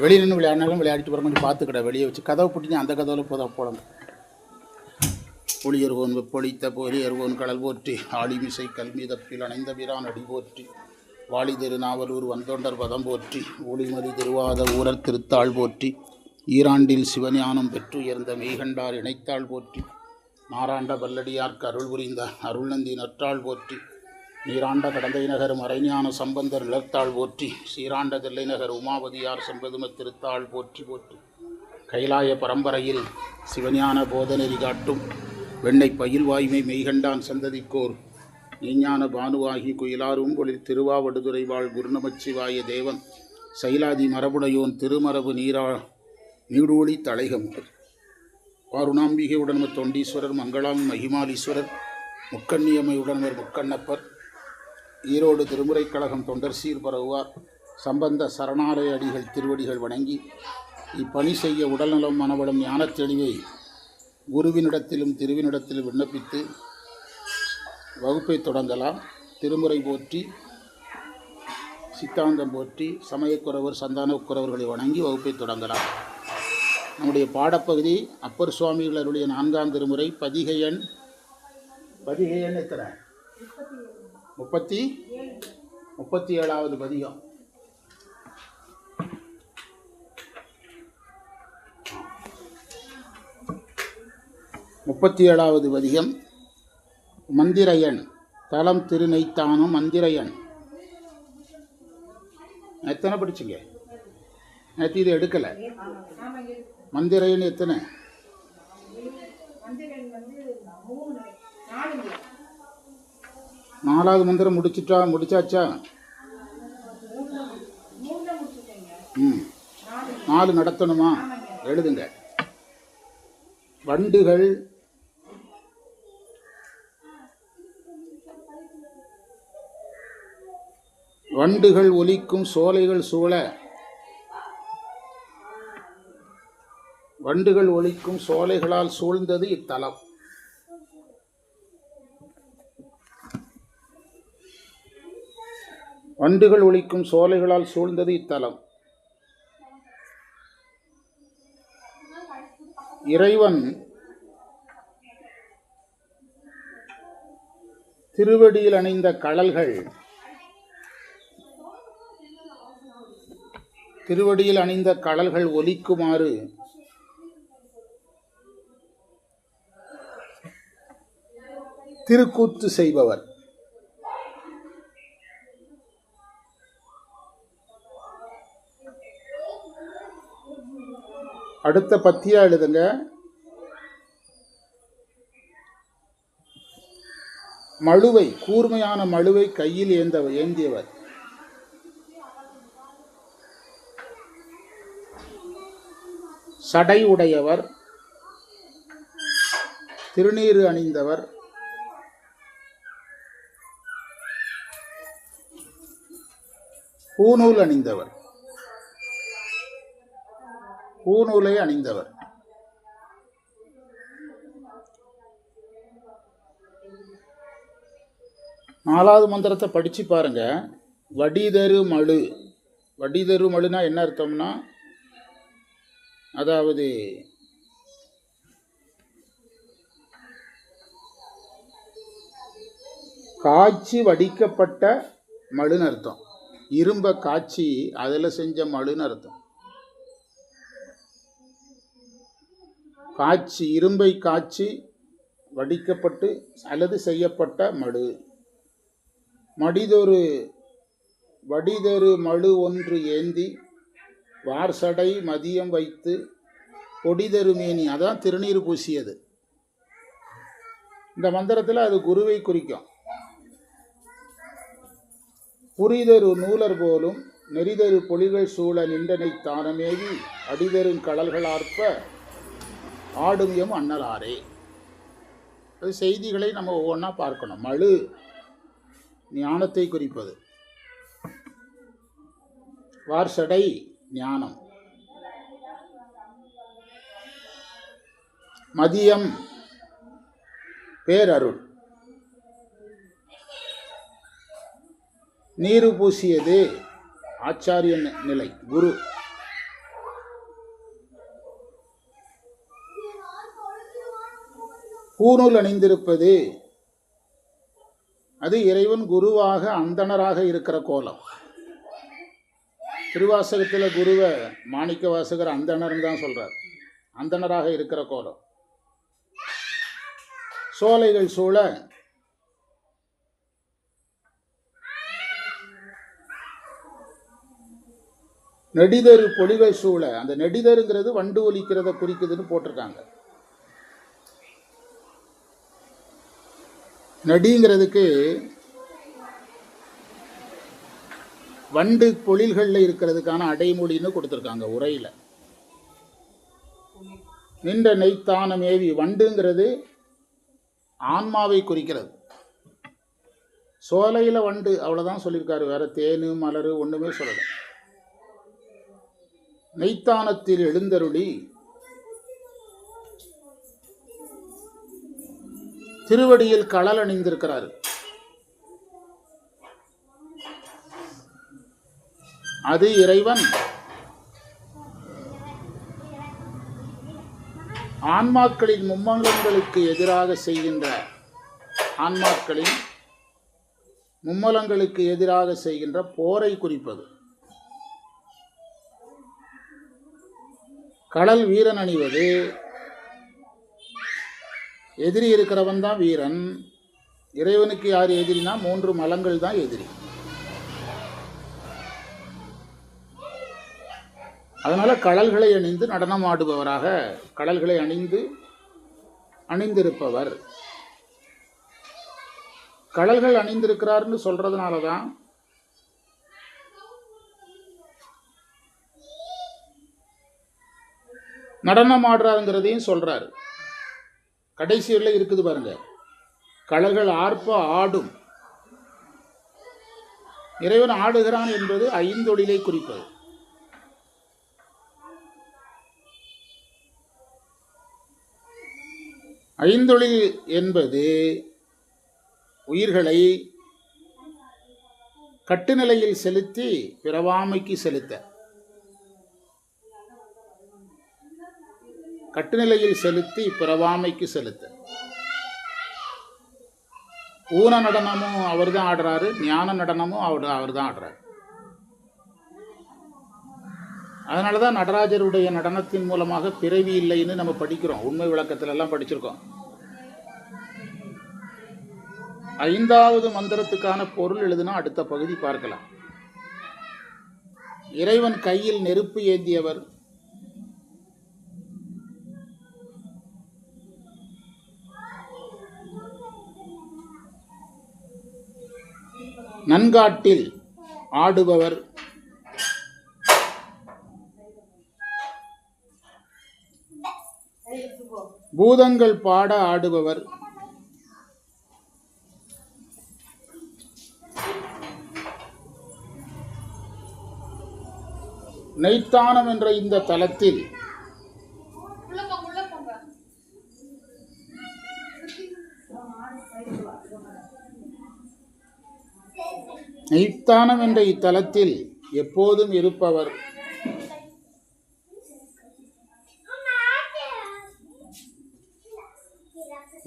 வெளியே நின்று விளையாடினாலும் விளையாடிட்டு வர கொஞ்சம் பார்த்துக்கிட. வெளியே வச்சு கதவை பிடிச்சி அந்த கதவில் போடணும். புலியர்வோன் வெப்பொழித்த பொலியர்வோன் கடல் போற்றி ஆளிமிசை கல்மிதப்பில் அணைந்த பிரான் அடி போற்றி வாழி திருநாவலூர் வந்தொண்டர் பதம் போற்றி ஒளிமதி திருவாத ஊரர் திருத்தாள் போற்றி ஈராண்டில் சிவஞானம் பெற்றுயர்ந்த மெய்கண்டார் இணைத்தாள் போற்றி மாறாண்ட பல்லடியார்க்கு அருள் புரிந்த அருள்நந்தி நற்றாள் போற்றி நீராண்ட கடந்தை நகர் மறைஞான சம்பந்தர் இழத்தாள் போற்றி சீராண்ட தில்லை நகர் உமாபதியார் செம்பதும திருத்தாள் போற்றி போற்றி கைலாய பரம்பரையில் சிவஞான போதநெறி காட்டும் வெண்ணை பயில் வாய்மை மெய்கண்டான் சந்ததிக்கோர் ஞான பானுவாகி குயிலாரும் பொழில் திருவாவடுதுறை வாழ் குருநமச்சிவாய தேவன் சைலாதி மரபுடையோன் திருமரபு நீடூழி தலைகமுர் வாருணாம்பிகை உடன்வர் தொண்டீஸ்வரர் மங்களாம் மகிமாலீஸ்வரர் முக்கண்ணியம்மை உடன்வர் முக்கண்ணப்பர் ஈரோடு திருமுறைக் கழகம் தொண்டர் சீர் பரவுவார் சம்பந்த சரணாலய அடிகள் திருவடிகள் வணங்கி இப்பணி செய்ய உடல்நலம் மனவளம் ஞானத் தெளிவை குருவினிடத்திலும் திருவினிடத்திலும் விண்ணப்பித்து வகுப்பை தொடங்கலாம். திருமுறை போற்றி சித்தாந்தம் போற்றி சமயக்குறவர் சந்தானக்குறவர்களை வணங்கி வகுப்பை தொடங்கலாம். நம்முடைய பாடப்பகுதி அப்பர் சுவாமிகளுடைய 4ஆம் திருமுறை பதிகை எண் எத்தனை? 37வது பதிகம். பதிகம் மந்திரையன் தலம் திருநெய்த்தானம் மந்திரையன். எத்தனை படிச்சுங்க? நேற்று இது எடுக்கலை. மந்திரையன் எத்தனை? 4வது மந்திரம் முடிச்சாச்சா? 4 நடத்தணுமா? எழுதுங்க. வண்டுகள் ஒலிக்கும் சோலைகள் சூழ வண்டுகள் ஒலிக்கும் சோலைகளால் சூழ்ந்தது இத்தலம். வண்டுகள் ஒலிக்கும் சோலைகளால் சூழ்ந்தது இத்தலம். இறைவன் திருவடியில் அணிந்த கழல்கள் ஒலிக்குமாறு திருக்கூத்து செய்பவர். அடுத்த பத்தியா எழுதுங்க. கூர்மையான மழுவை கையில் ஏந்தியவர். சடை உடையவர், திருநீறு அணிந்தவர், பூநூலை அணிந்தவர். நாலாவது மந்திரத்தை படிச்சு பாருங்க. வடிதரு மழுனா என்ன அர்த்தம்னா, அதாவது காய்ச்சி வடிக்கப்பட்ட மழுன்னு அர்த்தம். இரும்பை காய்ச்சி அதில் செஞ்ச மழுன்னு அர்த்தம். இரும்பை காய்ச்சி வடிக்கப்பட்டு அல்லது செய்யப்பட்ட மழு. வடிதரு மழு ஒன்று ஏந்தி வார்சடை மதியம் வைத்து பொடிதரு மேனி, அதான் திருநீர் பூசியது. இந்த மந்திரத்தில் அது குருவை குறிக்கும். புரிதரு நூலர் போலும் நெறிதரு பொலிகள் சூழ நின்றனை தானமேவி அடிதரும் கடல்களார்ப்ப ஆடுமியம் அண்ணலாரே. அது செய்திகளை நம்ம ஒவ்வொன்றா பார்க்கணும். மழு ஞானத்தை குறிப்பது, வார்சடை ஞானம், மதியம் பேரருள், நீரு பூசியது ஆச்சாரிய நிலை குரு. பூநூல் அணிந்திருப்பது அது இறைவன் குருவாக அந்தணராக இருக்கிற கோலம். திருவாசகத்தில் குருவை மாணிக்க வாசகர் அந்தணர்னு தான் சொல்றார். அந்தணராக இருக்கிற கோலம். சோலைகள் சூழ நெடிதரு பொலிகள் சூழ, அந்த நெடிதருங்கிறது வண்டு ஒலிக்கிறத குறிக்குதுன்னு போட்டிருக்காங்க. நடிங்கிறதுக்கு வண்டு பொழில்களில் இருக்கிறதுக்கான அடைமொழின்னு கொடுத்துருக்காங்க உரையில். நின்ற நெய்த்தானமேவி, வண்டுங்கிறது ஆன்மாவை குறிக்கிறது. சோலையில் வண்டு அவ்வளோதான் சொல்லியிருக்காரு, வேற தேனு மலரு ஒன்றுமே சொல்லலை. நெய்த்தானத்தில் எழுந்தருளி திருவடியில் களல் அணிந்திருக்கிறார். அது இறைவன் ஆன்மாக்களின் மும்மலங்களுக்கு எதிராக செய்கின்ற, ஆன்மாக்களின் மும்மலங்களுக்கு எதிராக செய்கின்ற போரை குறிப்பது. களல் வீரன் அணிவது, எதிரி இருக்கிறவன் தான் வீரன். இறைவனுக்கு யார் எதிரினா 3 மலங்கள் தான் எதிரி. அதனால களல்களை அணிந்து நடனம் ஆடுபவராக, களல்களை அணிந்திருப்பவர். களல்கள் அணிந்திருக்கிறார்னு சொல்றதுனால தான் நடனம் ஆடுறாருங்கிறதையும் சொல்றாரு. கடைசியில் இருக்குது பாருங்க, களல்கள் ஆர்ப்ப ஆடும். இறைவன் ஆடுகிறான் என்பது ஐந்தொழிலை குறிப்பது. ஐந்தொழில் என்பது உயிர்களை கட்டுநிலையில் செலுத்தி பிறவாமைக்கு செலுத்த, கட்டுநிலையில் செலுத்தி பிறவாமைக்கு செலுத்த. ஊன நடனமும் அவர் தான் ஆடுறாரு, ஞான நடனமும் அவர் தான் ஆடுறாரு. அதனால தான் நடராஜருடைய நடனத்தின் மூலமாக பிறவி இல்லைன்னு நம்ம படிக்கிறோம், உண்மை விளக்கத்துல எல்லாம் படிச்சிருக்கோம். 5வது மந்திரத்துக்கான பொருள் எழுதுனா அடுத்த பகுதி பார்க்கலாம். இறைவன் கையில் நெருப்பு ஏந்தியவர். நன்காட்டில் ஆடுபவர். பூதங்கள் பாட ஆடுபவர். நெய்த்தானம் என்ற இந்த தலத்தில் நெய்த்தானம் என்ற இத்தலத்தில் எப்போதும் இருப்பவர்.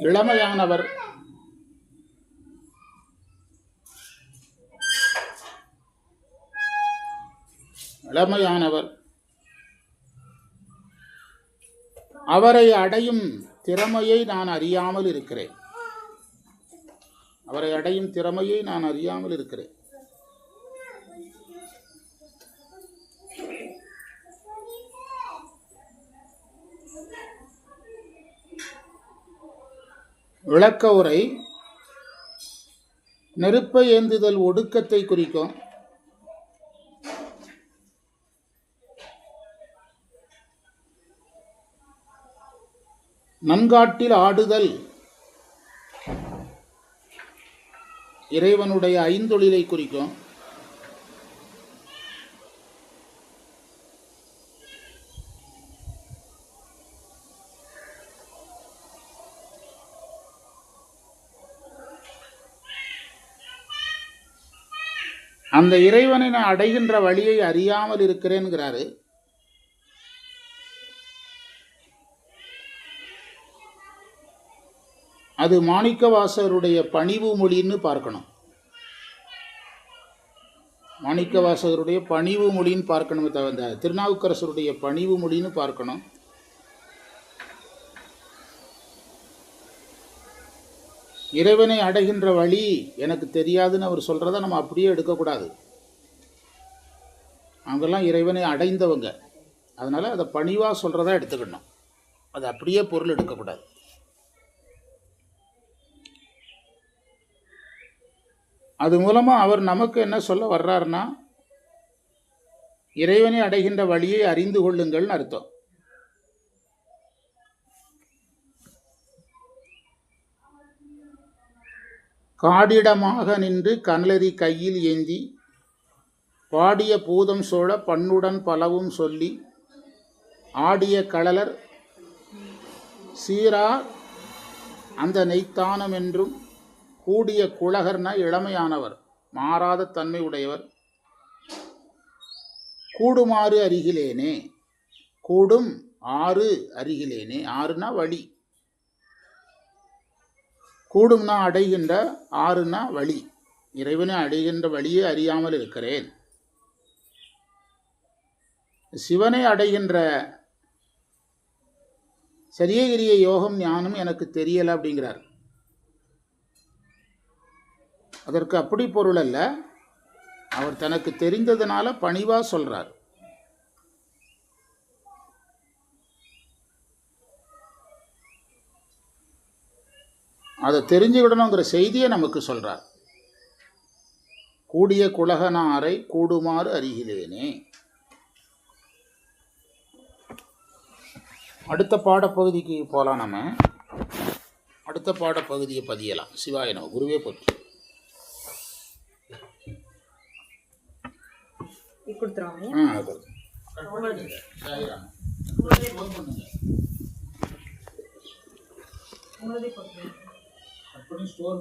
இளமையானவர். இளமையானவர். அவரை அடையும் திறமையை நான் அறியாமல் இருக்கிறேன். அவரை அடையும் திறமையை நான் அறியாமல் இருக்கிறேன். விளக்க உரை நெருப்பை ஏந்துதல் ஒடுக்கத்தை குறிக்கும். நன்காட்டில் ஆடுதல் இறைவனுடைய ஐந்தொழிலை குறிக்கும். அந்த இறைவனை நான் அடைகின்ற வழியை அறியாமல் இருக்கிறேன்கிறாரு. அது மாணிக்கவாசகருடைய பணிவு மொழின்னு பார்க்கணும். மாணிக்கவாசகருடைய பணிவு மொழின்னு பார்க்கணுமே தவிர இந்த திருநாவுக்கரசருடைய பணிவு மொழின்னு பார்க்கணும். இறைவனை அடைகின்ற வழி எனக்கு தெரியாதுன்னு அவர் சொல்கிறத நம்ம அப்படியே எடுக்கக்கூடாது. அவங்கெல்லாம் இறைவனை அடைந்தவங்க, அதனால் அதை பணிவாக சொல்கிறதா எடுத்துக்கணும். அது அப்படியே பொருள் எடுக்கக்கூடாது. அது மூலமாக அவர் நமக்கு என்ன சொல்ல வர்றாருன்னா, இறைவனை அடைகின்ற வழியை அறிந்து கொள்ளுங்கள்னு அர்த்தம். காடிடமாக நின்று கனலரி கையில் ஏந்தி பாடிய பூதம் சோழ பண்ணுடன் பலவும் சொல்லி ஆடிய களலர் சீரா அந்த நெய்த்தானம் என்றும் கூடிய குழகர்ன இளமையானவர் மாறாத தன்மை உடையவர் கூடுமாறு அருகிலேனே. கூடும் ஆறு அருகிலேனே. ஆறுனா வழி, கூடும்னா அடைகின்ற, ஆறுனா வழி. இறைவனை அடைகின்ற வழியை அறியாமல் இருக்கிறேன். சிவனை அடைகின்ற சரியகிரிய யோகம் ஞானம் எனக்கு தெரியலை அப்படிங்கிறார். அதற்கு அப்படி பொருள் அல்ல, அவர் தனக்கு தெரிந்ததுனால பணிவா சொல்றார். அதை தெரிஞ்சுக்கிடணுங்கிற செய்தியை நமக்கு சொல்றார். கூடிய குலகனாரை கூடுமாறு அருகிலேனே. அடுத்த பாடப்பகுதிக்கு போகலாம். நம்ம அடுத்த பாடப்பகுதியை பதியலாம். சிவாய நம. குருவே போற்றி. ஸ்டோர்